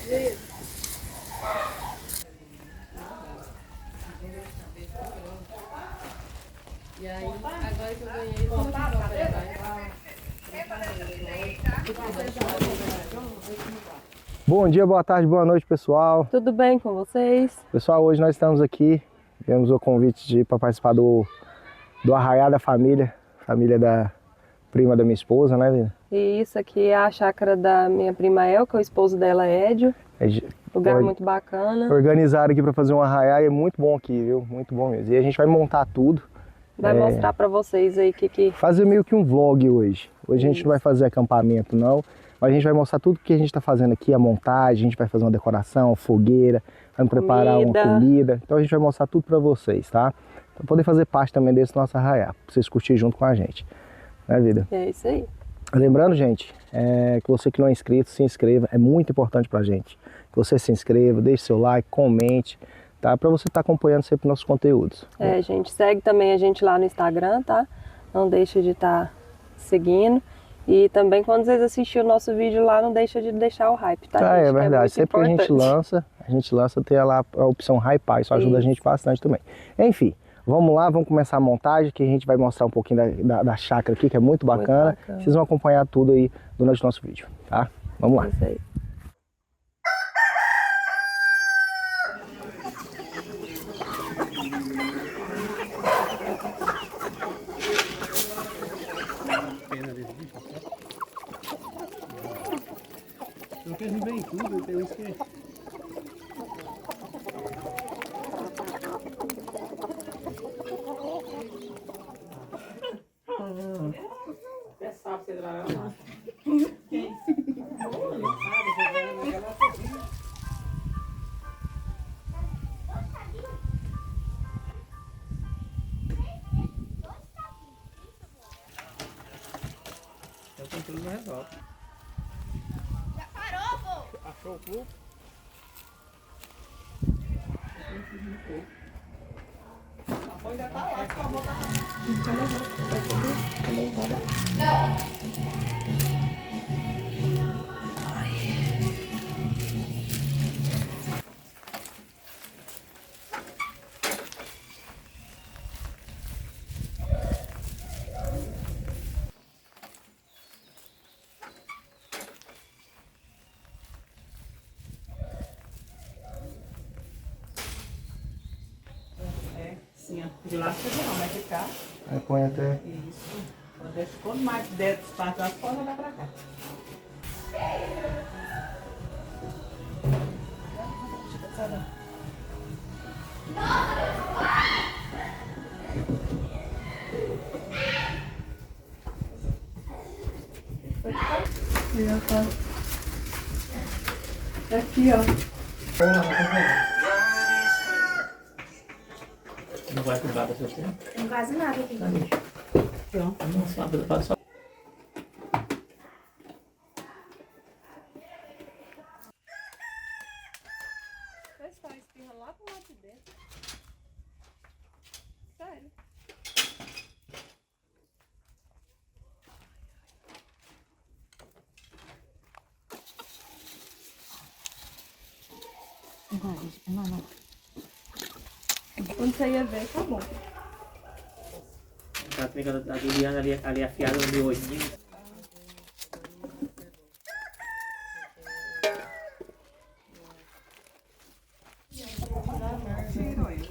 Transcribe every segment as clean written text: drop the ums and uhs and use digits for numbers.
E aí, agora que eu ganhei, eu vou Bom dia, boa tarde, boa noite, pessoal. Tudo bem com vocês? Pessoal, hoje nós estamos aqui, temos o convite para participar do Arraiá da família da prima da minha esposa, né, Vina? E isso aqui é a chácara da minha prima Elka, o esposo dela é Édio. Lugar muito bacana. Organizaram aqui para fazer um arraiá e é muito bom aqui, viu? Muito bom mesmo. E a gente vai montar tudo. Vai mostrar para vocês aí que... Fazer meio que um vlog hoje. Hoje a gente não vai fazer acampamento não, mas a gente vai mostrar tudo que a gente está fazendo aqui, a montagem, a gente vai fazer uma decoração, fogueira, vamos preparar uma comida. Então a gente vai mostrar tudo para vocês, tá? Para poder fazer parte também desse nosso arraiá, para vocês curtirem junto com a gente. Né, vida? É isso aí. Lembrando, gente, que você que não é inscrito, se inscreva, é muito importante pra gente. Que você se inscreva, deixe seu like, comente, tá? Pra você estar acompanhando sempre nossos conteúdos. Gente, segue também a gente lá no Instagram, tá? Não deixa de estar seguindo. E também quando vocês assistirem o nosso vídeo lá, não deixa de deixar o hype, tá? É verdade, sempre importante. que a gente lança, tem lá a opção hypar, isso ajuda a gente bastante também. Enfim. Vamos lá, vamos começar a montagem, que a gente vai mostrar um pouquinho da chácara aqui, que é muito bacana. Vocês vão acompanhar tudo aí durante o nosso vídeo, tá? Vamos lá. É isso aí. Eu quero ver em tudo, tem uns que... Já parou, pô? Achou o clube? Sim, de lá você não vai ficar. Aí põe até... Isso. Deixa quanto mais der espaço, as pode jogar pra cá. Aqui, ó. Não vai cuidar da sua cena? Tem quase nada aqui. Pronto, não sabe, só. Está espirrando lá pro lado de dentro. Sério. Não. Quando você ia ver, tá bom. Tá pegando a Juliana ali afiada no meu olhinho.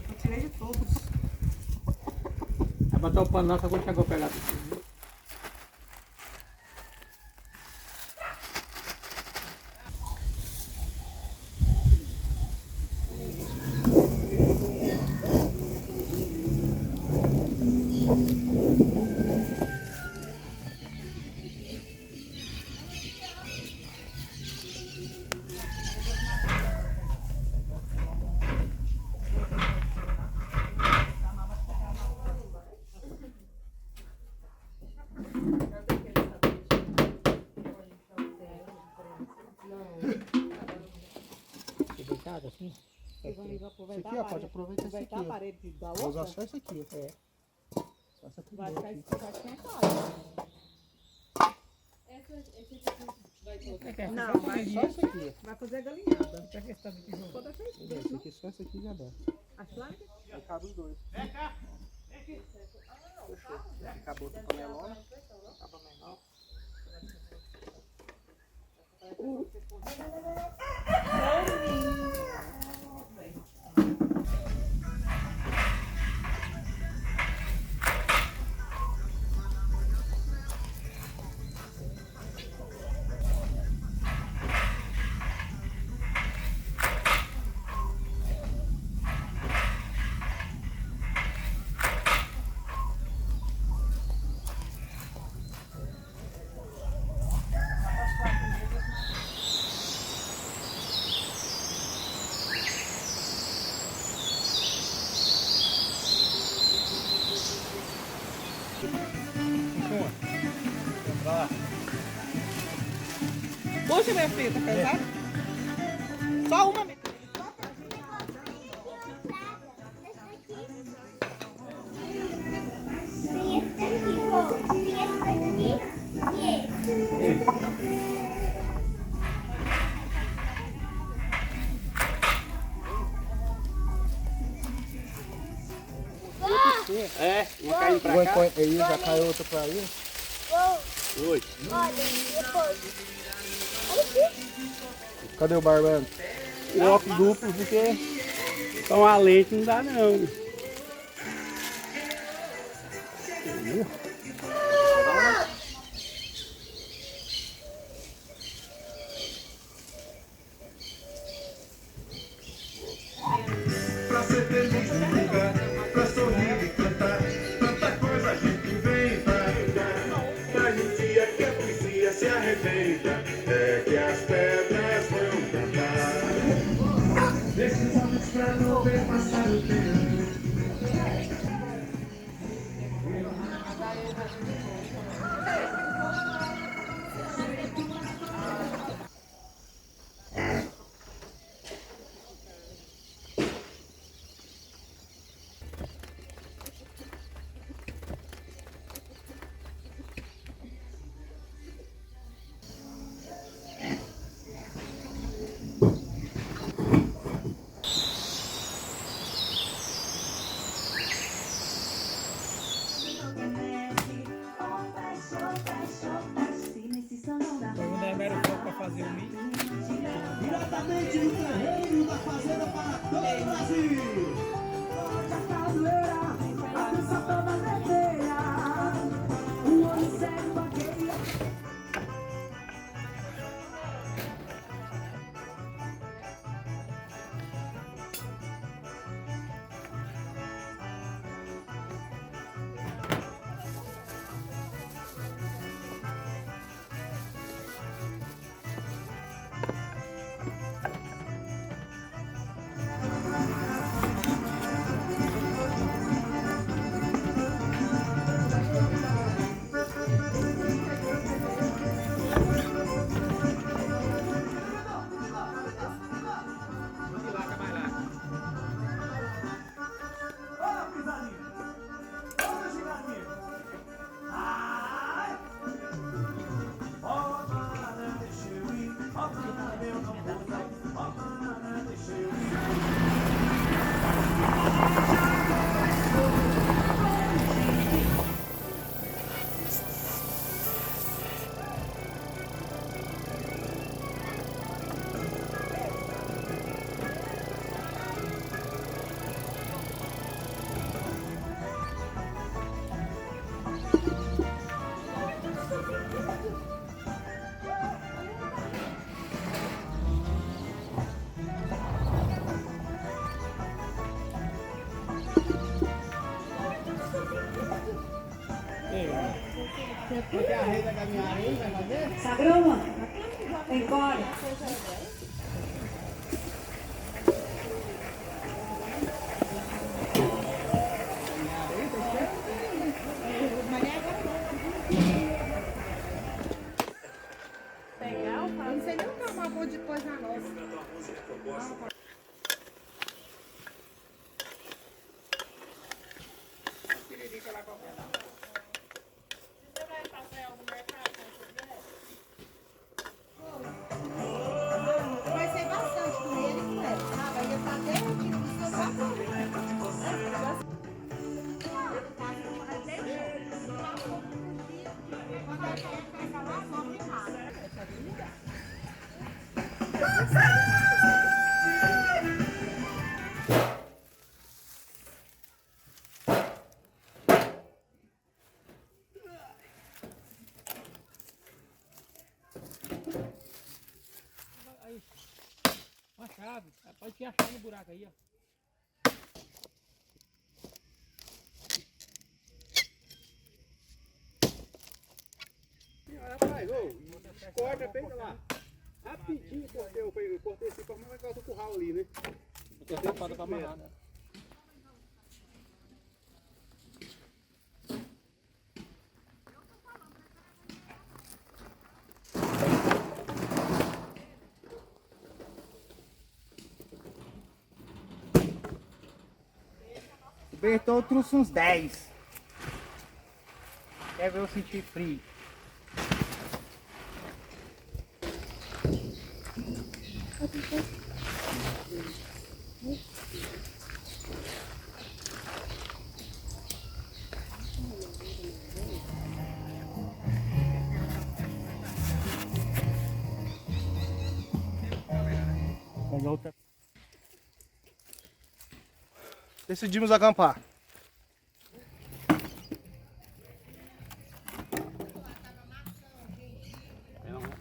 Eu tirei de todos. Vai botar o pano lá, só quando chegou a pegar tudo. Deitado assim? Esse aqui, ó, pode aproveitar esse aqui. A parede da Vou outra. usar só esse aqui. É. Só essa Vai primeira ficar aqui. vai ficar em casa. Esse aqui Não, vai só isso aqui. Vai fazer a galinhada. Pega esse tanto aqui junto. Pode deixar isso. Esse aqui, só esse aqui já dá. As plantas? Aí cabe os dois. Fechou. Acabou a panelona. Acaba menor. Puxa, minha filha, tá pesado? Só uma. É, uma caindo pra cá. Aí já caiu outra pra aí. Oi. Cadê o barbando? Bloco duplo, porque com a lente não dá não. Pra ser feliz nunca, pra sorrir e cantar, tanta coisa a gente inventa. Pra gente é que a poesia se arrebenta, é que as pedras vão cantar. Esses homens pra não ver passar o tempo. Vamos dar mero fogo pra fazer o milho. Diretamente do terreiro da fazenda para todo o Brasil. Sagrão, encolhe. Não sei nem o que é uma boa de coisa nossa. Aí, uma chave. Pode ter a chave no buraco aí, ó. Rapaz, corta, pega lá. Rapidinho, eu cortei assim, mas vai causar o curral ali, né? Eu cortei a foda pra amarrar, né? O Bertol trouxe uns 10. Quer ver eu sentir frio? Decidimos acampar.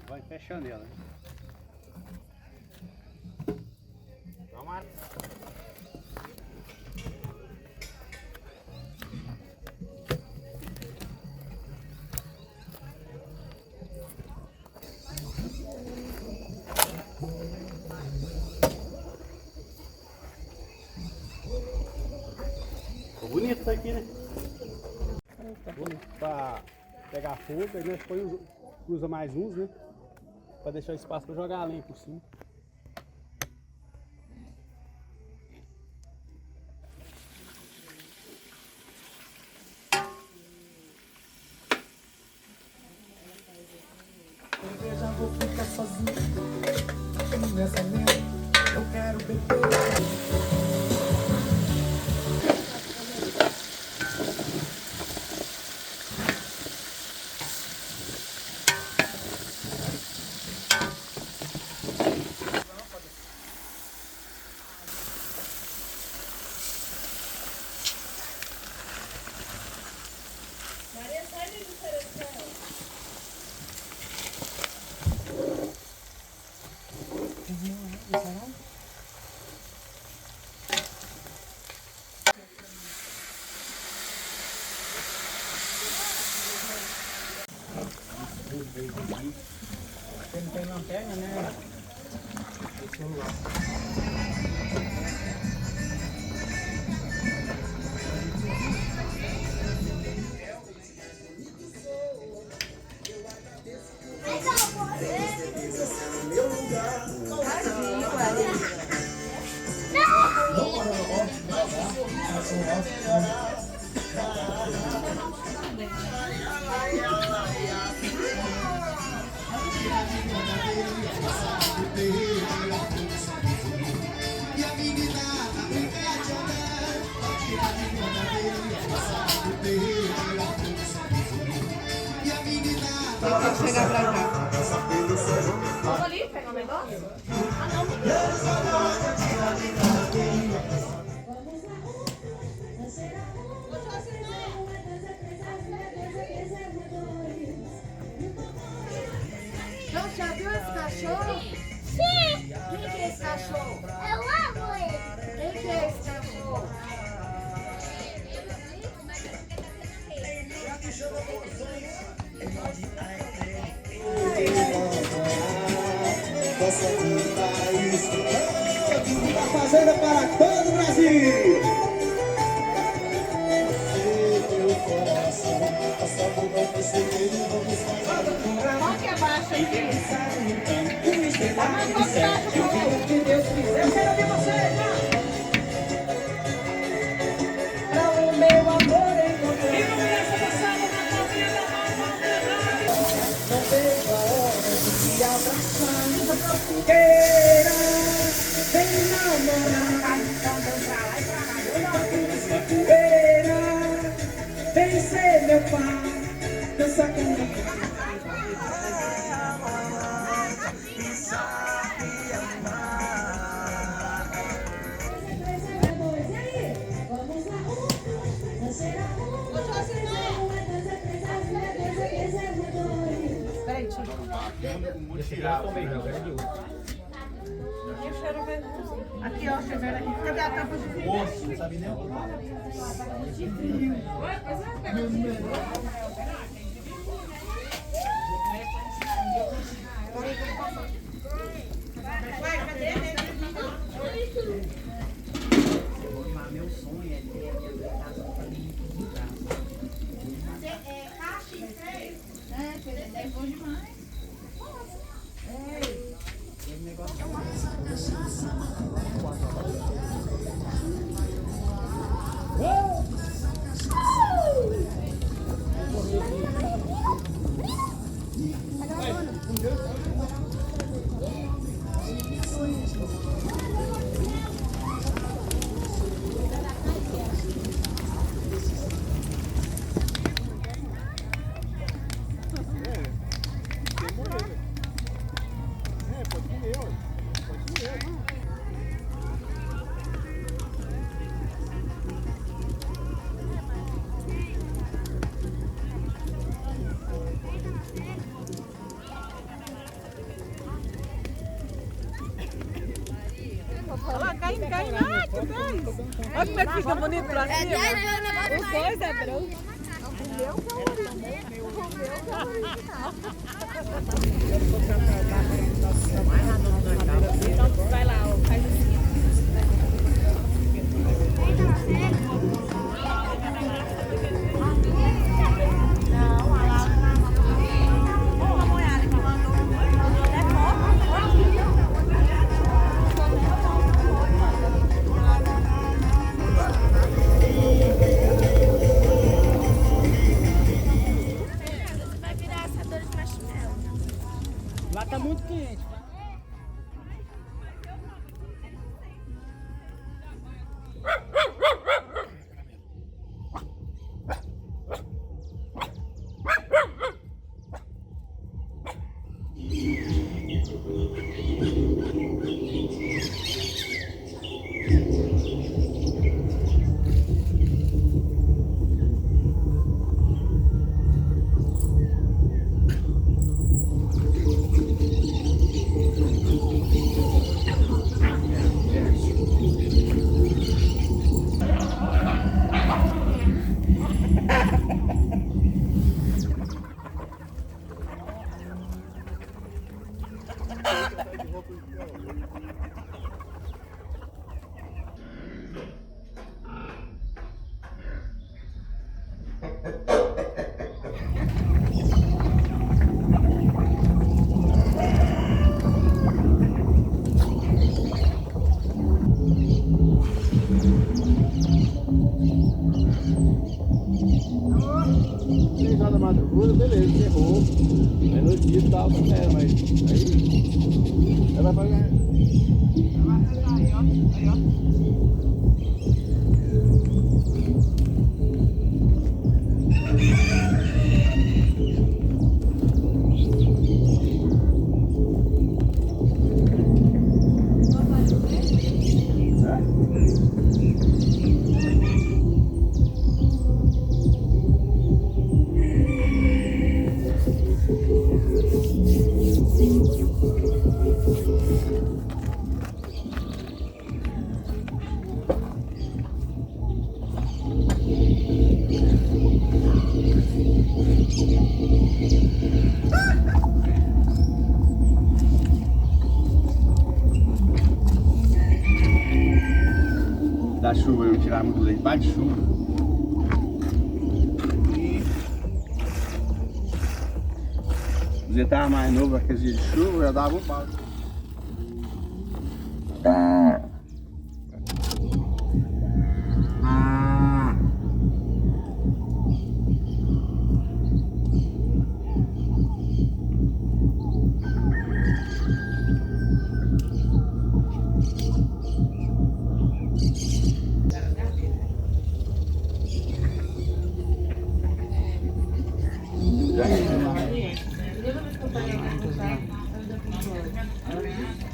Vai fechando ela, né? Ficou bonito isso aqui, né? Tá bonito pra pegar fogo, aí nós usa mais uns, né? Pra deixar espaço pra jogar a lenha por cima. Eu já vou ficar sozinho nessa mesa. Eu quero beber. Você não tem lanterna, né? Tem que chegar pra cá. Vamos ali pegar um negócio? Ah, não. Não, já viu esse cachorro? Sim! Quem que é esse cachorro? Eu amo ele. Quem que é esse cachorro? Da Fazenda para todo o Brasil. Qual que abaixa aqui? Tá mais vontade, se Deus quiser. Eu quero ver vocês, já! Pra o meu amor encontrar. E não me deixa passar na calcinha da mão. Não vejo a hora de te abraçar na fogueira. Vem namorar na poeira. Vem ser meu pai, dança comigo. Aqui, ó, chegaram aqui. Cadê a tampa de vidro? Nossa, não sabe nem o que Vai, cadê ele? Meu sonho é ter a minha casa para mim mudar. É bom demais. Olha lá, cai, ah, que bem. Olha como é que fica bonito pra cima. Os dois é branco. O meu que é o original. O meu que é o original. Então vai lá, ó, faz assim. Lá tá muito quente. Da madrugada, beleza, errou. Aí no dia e tal, mas aí ela vai ganhar. Aí, ó. Da chuva, eu tirar muito leite, bate chuva. Você tava mais novo, aqueles dias de chuva, já dava um balde.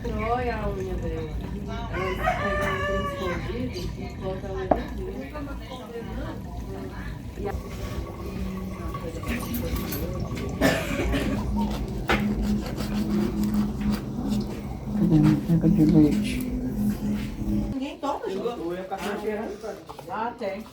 Destrói a unha dela. Ela pega um trem escondido e coloca a unha dentro. E a... Pega de leite. Ninguém toma, gente. Ah, tem.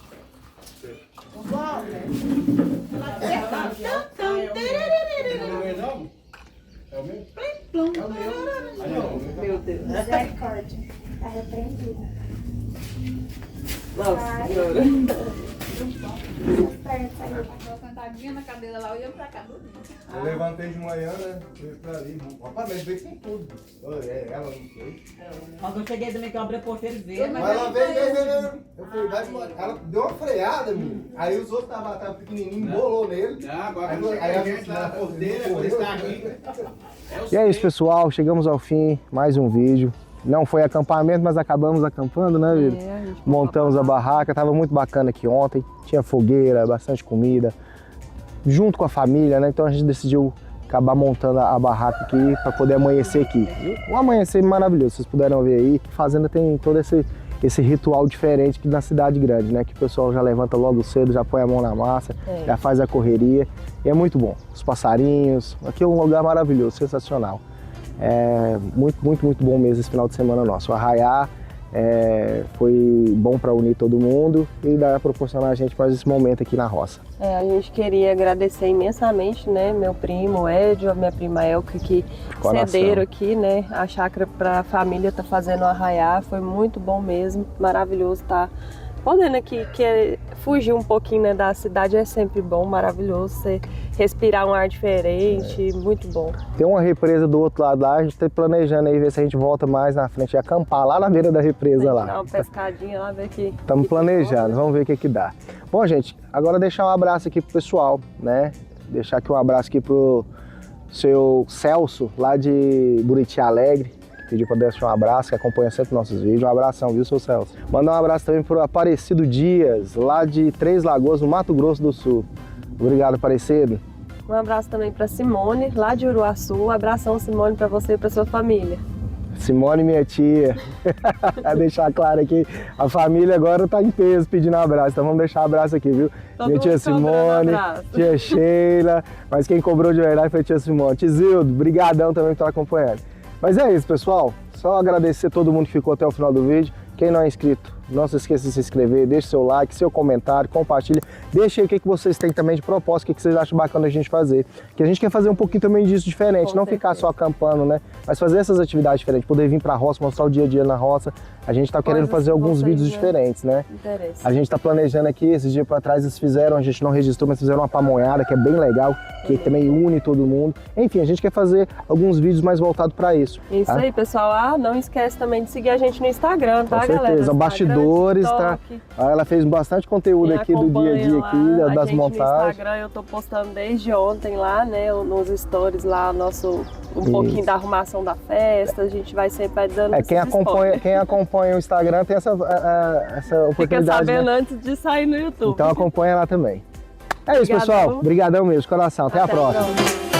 É o meu? Meu Deus. Misericórdia. Tá repreendido. Nossa Senhora. As pernas saíram. Tava sentadinha na cadeira lá, eu ia pra cá dormindo. Eu levantei de manhã, né? Fui pra ali. Rapaz, mas veio que tem tudo. Ela não sei. Quando eu cheguei também que eu abri a porteira e veio. Mas ela veio. Eu fui, vai embora. Ela deu uma freada, menino. Aí os outros estavam pequenininhos, bolou nele. Não, agora Aí a gente lá na porteira, quando está aqui. E é isso, pessoal. Chegamos ao fim. Mais um vídeo. Não foi acampamento, mas acabamos acampando, né, Vira? A gente Montamos a barraca. Tava muito bacana aqui ontem. Tinha fogueira, bastante comida. Junto com a família, né? Então a gente decidiu acabar montando a barraca aqui para poder amanhecer aqui. Um amanhecer maravilhoso. Vocês puderam ver aí. A fazenda tem todo esse ritual diferente que na cidade grande, né? Que o pessoal já levanta logo cedo, já põe a mão na massa, já faz a correria. E é muito bom. Os passarinhos. Aqui é um lugar maravilhoso, sensacional. É muito bom mesmo esse final de semana nosso. O Arraiá foi bom para unir todo mundo e dar proporcionar a gente mais esse momento aqui na roça. A gente queria agradecer imensamente, né, meu primo Edio, a minha prima Elka, que cederam aqui, né, a chácara para a família tá fazendo o Arraiá. Foi muito bom mesmo, maravilhoso estar podendo aqui fugir um pouquinho, né, da cidade. É sempre bom, maravilhoso você respirar um ar diferente, muito bom. Tem uma represa do outro lado lá, a gente tá planejando aí ver se a gente volta mais na frente e acampar lá na beira da represa lá. Dar uma pescadinha lá, ver que... Estamos planejando, vamos ver o que dá. Bom, gente, agora deixar um abraço aqui pro pessoal, né? Deixar aqui um abraço aqui pro seu Celso, lá de Buriti Alegre, que pediu para deixar um abraço, que acompanha sempre nossos vídeos. Um abração, viu, seu Celso? Mandar um abraço também pro Aparecido Dias, lá de Três Lagoas, no Mato Grosso do Sul. Obrigado, Aparecido. Um abraço também para Simone, lá de Uruaçu. Um abração, Simone, para você e para sua família. Simone, minha tia. Pra deixar claro aqui, a família agora tá em peso pedindo abraço, então vamos deixar abraço aqui, viu? Minha tia Simone, tia Sheila, mas quem cobrou de verdade foi a tia Simone. Tizildo, brigadão também por estar acompanhando. Mas é isso, pessoal. Só agradecer todo mundo que ficou até o final do vídeo. Quem não é inscrito, não se esqueça de se inscrever, deixe seu like, seu comentário, compartilha. Deixe aí o que vocês têm também de proposta, o que vocês acham bacana a gente fazer. Que a gente quer fazer um pouquinho também disso diferente, não ficar só acampando, né? Mas fazer essas atividades diferentes, poder vir pra roça, mostrar o dia a dia na roça. A gente tá querendo fazer alguns vídeos diferentes, né? Interesse. A gente tá planejando aqui, esses dias pra trás eles fizeram, a gente não registrou, mas fizeram uma pamonhada que é bem legal, que também une todo mundo. Enfim, a gente quer fazer alguns vídeos mais voltados pra isso. Isso aí, pessoal. Não esquece também de seguir a gente no Instagram, tá, galera? Com certeza, bastidores, tá? Ela fez bastante conteúdo aqui do dia a dia aqui, das montagens. No Instagram eu tô postando desde ontem lá, né, nos stories lá, pouquinho da arrumação da festa. A gente vai sempre dando quem acompanha o Instagram tem essa oportunidade. Fica sabendo, né? antes de sair no YouTube. Então acompanha lá também. É isso, pessoal. Obrigadão mesmo, de coração. Até a próxima.